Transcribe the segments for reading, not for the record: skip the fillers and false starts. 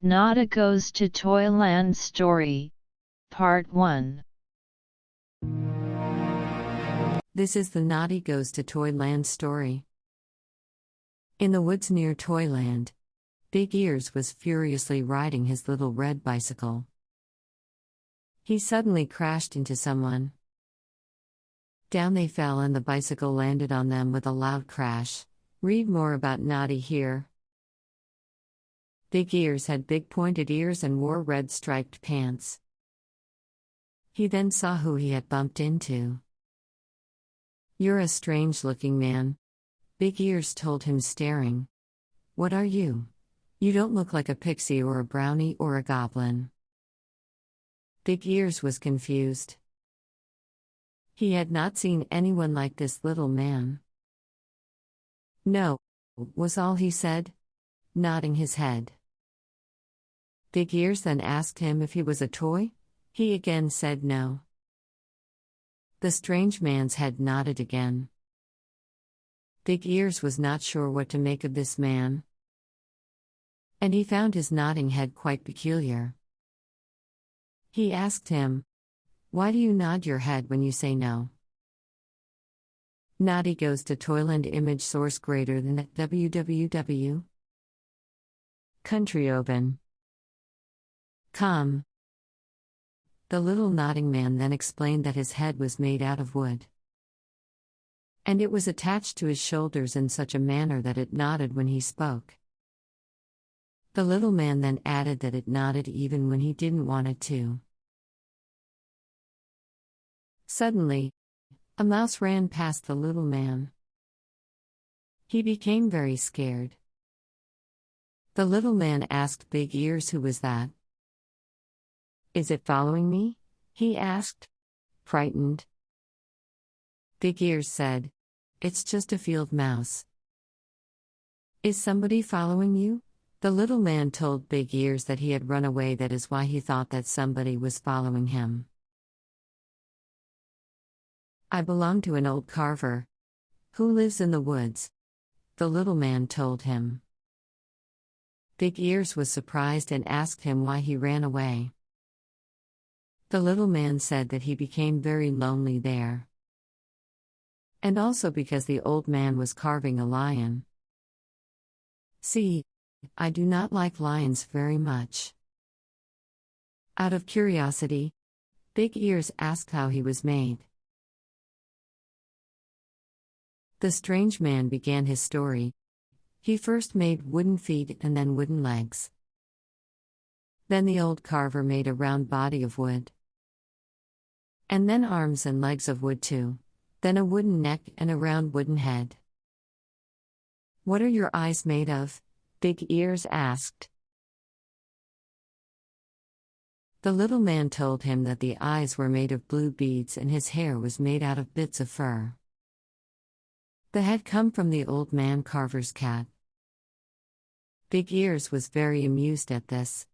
Noddy goes to Toyland story, Part 1. This is the Noddy goes to Toyland story. In the woods near Toyland, Big Ears was furiously riding his little red bicycle. He suddenly crashed into someone. Down they fell and the bicycle landed on them with a loud crash. Read more about Noddy here. Big Ears had big pointed ears and wore red striped pants. He then saw who he had bumped into. "You're a strange-looking man," Big Ears told him, staring. "What are you? You don't look like a pixie or a brownie or a goblin." Big Ears was confused. He had not seen anyone like this little man. "No," was all he said, nodding his head. Big Ears then asked him if he was a toy. He again said no. The strange man's head nodded again. Big Ears was not sure what to make of this man, and he found his nodding head quite peculiar. He asked him, "Why do you nod your head when you say no?" Noddy goes to Toyland. Image source greater than at www. Country.com. The little nodding man then explained that his head was made out of wood, and it was attached to his shoulders in such a manner that it nodded when he spoke. The little man then added that it nodded even when he didn't want it to. Suddenly, a mouse ran past the little man. He became very scared. The little man asked Big Ears who was that. "Is it following me?" he asked, frightened. Big Ears said, "It's just a field mouse." "Is somebody following you?" The little man told Big Ears that he had run away. That is why he thought that somebody was following him. "I belong to an old carver who lives in the woods," the little man told him. Big Ears was surprised and asked him why he ran away. The little man said that he became very lonely there, and also because the old man was carving a lion. "See, I do not like lions very much." Out of curiosity, Big Ears asked how he was made. The strange man began his story. He first made wooden feet and then wooden legs. Then the old carver made a round body of wood, and then arms and legs of wood too, then a wooden neck and a round wooden head. "What are your eyes made of?" Big Ears asked. The little man told him that the eyes were made of blue beads and his hair was made out of bits of fur. The head come from the old man carver's cat. Big Ears was very amused at this.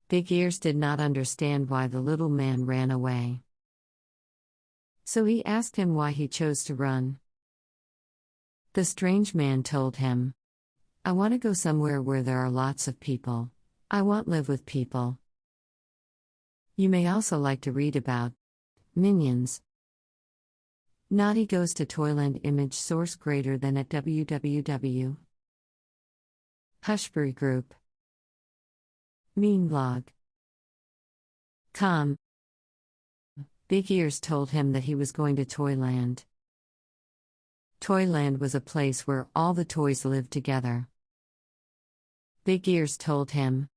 Big Ears did not understand why the little man ran away, so he asked him why he chose to run. The strange man told him, "I want to go somewhere where there are lots of people. I want to live with people." You may also like to read about minions. Noddy goes to Toyland. Image source greater than at www. Hushbury Group. Meanblog.com. Big Ears told him that he was going to Toyland. Toyland was a place where all the toys lived together. Big Ears told him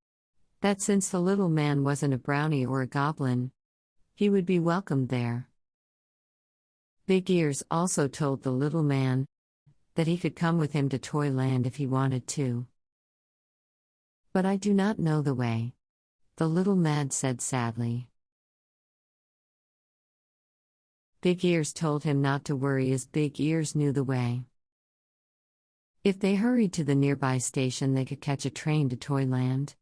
that since the little man wasn't a brownie or a goblin, he would be welcomed there. Big Ears also told the little man that he could come with him to Toyland if he wanted to. "But I do not know the way," the little man said sadly. Big Ears told him not to worry as Big Ears knew the way. If they hurried to the nearby station, they could catch a train to Toyland.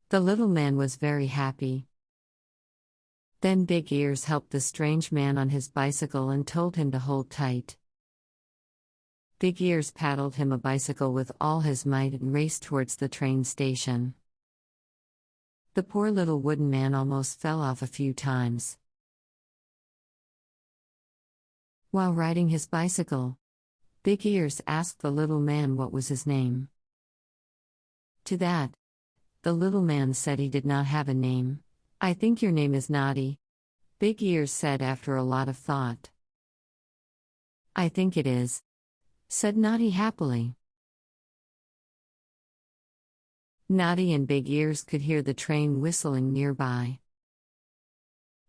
The little man was very happy. Then Big Ears helped the strange man on his bicycle and told him to hold tight. Big Ears paddled him a bicycle with all his might and raced towards the train station. The poor little wooden man almost fell off a few times. While riding his bicycle, Big Ears asked the little man what was his name. To that, the little man said he did not have a name. "I think your name is Noddy," Big Ears said after a lot of thought. "I think it is," said Noddy happily. Noddy and Big Ears could hear the train whistling nearby.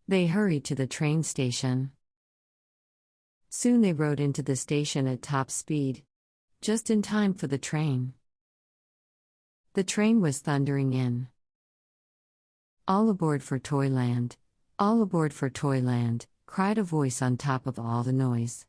They hurried to the train station. Soon they rode into the station at top speed, just in time for the train. The train was thundering in. "All aboard for Toyland! All aboard for Toyland!" cried a voice on top of all the noise.